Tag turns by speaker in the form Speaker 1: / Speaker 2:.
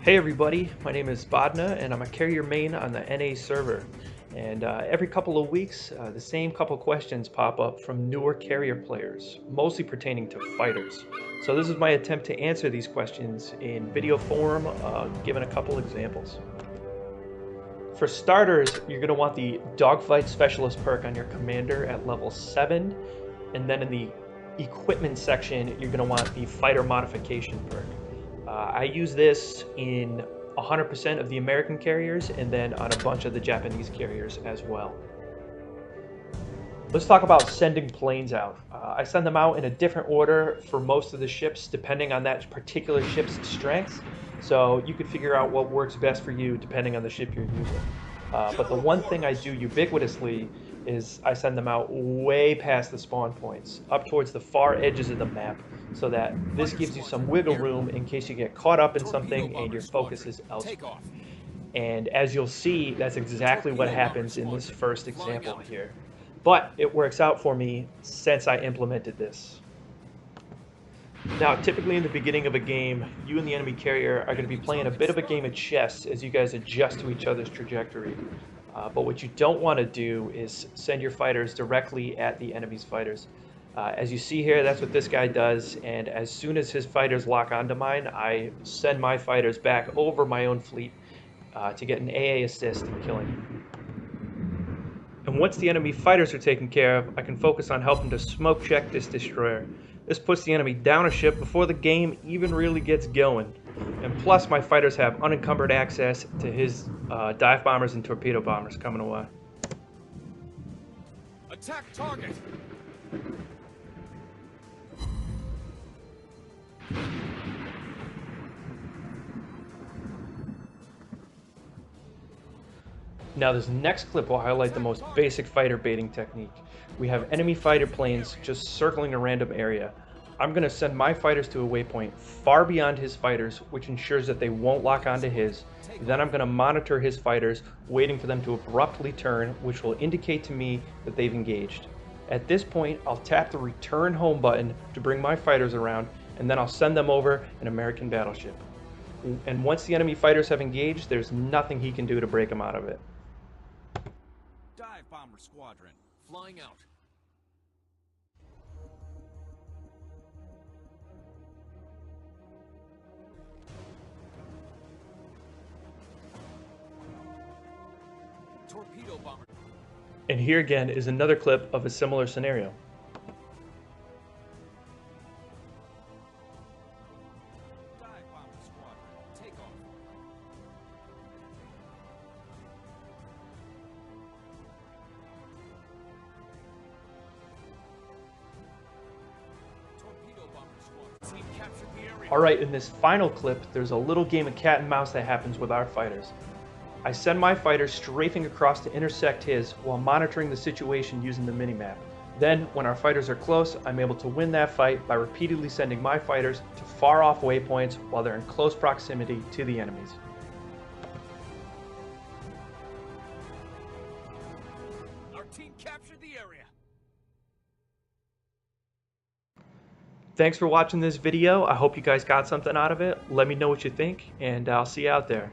Speaker 1: Hey everybody, my name is Bodna and I'm a carrier main on the NA server. And every couple of weeks, the same couple questions pop up from newer carrier players, mostly pertaining to fighters. So this is my attempt to answer these questions in video form, given a couple examples. For starters, you're going to want the Dogfight Specialist perk on your commander at level 7, and then in the equipment section, you're going to want the Fighter Modification perk. I use this in 100% of the American carriers and then on a bunch of the Japanese carriers as well. Let's talk about sending planes out. I send them out in a different order for most of the ships depending on that particular ship's strengths. So you could figure out what works best for you depending on the ship you're using. But the one thing I do ubiquitously is I send them out way past the spawn points, up towards the far edges of the map, so that this gives you some wiggle room in case you get caught up in something and your focus is elsewhere. And as you'll see, that's exactly what happens in this first example here. But it works out for me since I implemented this. Now, typically in the beginning of a game, you and the enemy carrier are going to be playing a bit of a game of chess as you guys adjust to each other's trajectory. But what you don't want to do is send your fighters directly at the enemy's fighters. As you see here, that's what this guy does, and as soon as his fighters lock onto mine, I send my fighters back over my own fleet to get an AA assist in killing him. And once the enemy fighters are taken care of, I can focus on helping to smoke check this destroyer. This puts the enemy down a ship before the game even really gets going. And plus, my fighters have unencumbered access to his dive bombers and torpedo bombers coming away.
Speaker 2: Attack target!
Speaker 1: Now this next clip will highlight the most basic fighter baiting technique. We have enemy fighter planes just circling a random area. I'm going to send my fighters to a waypoint far beyond his fighters, which ensures that they won't lock onto his. Then I'm going to monitor his fighters, waiting for them to abruptly turn, which will indicate to me that they've engaged. At this point, I'll tap the return home button to bring my fighters around, and then I'll send them over an American battleship. And once the enemy fighters have engaged, there's nothing he can do to break them out of it.
Speaker 2: Dive bomber squadron, flying out. Torpedo bomber.
Speaker 1: And here again is another clip of a similar scenario.
Speaker 2: Dive bomber squadron, take off. Torpedo bomber squadron. Team captured the area.
Speaker 1: Alright, in this final clip, there's a little game of cat and mouse that happens with our fighters. I send my fighter strafing across to intersect his while monitoring the situation using the minimap. Then, when our fighters are close, I'm able to win that fight by repeatedly sending my fighters to far off waypoints while they're in close proximity to the enemies.
Speaker 2: Our team captured the area.
Speaker 1: Thanks for watching this video. I hope you guys got something out of it. Let me know what you think, and I'll see you out there.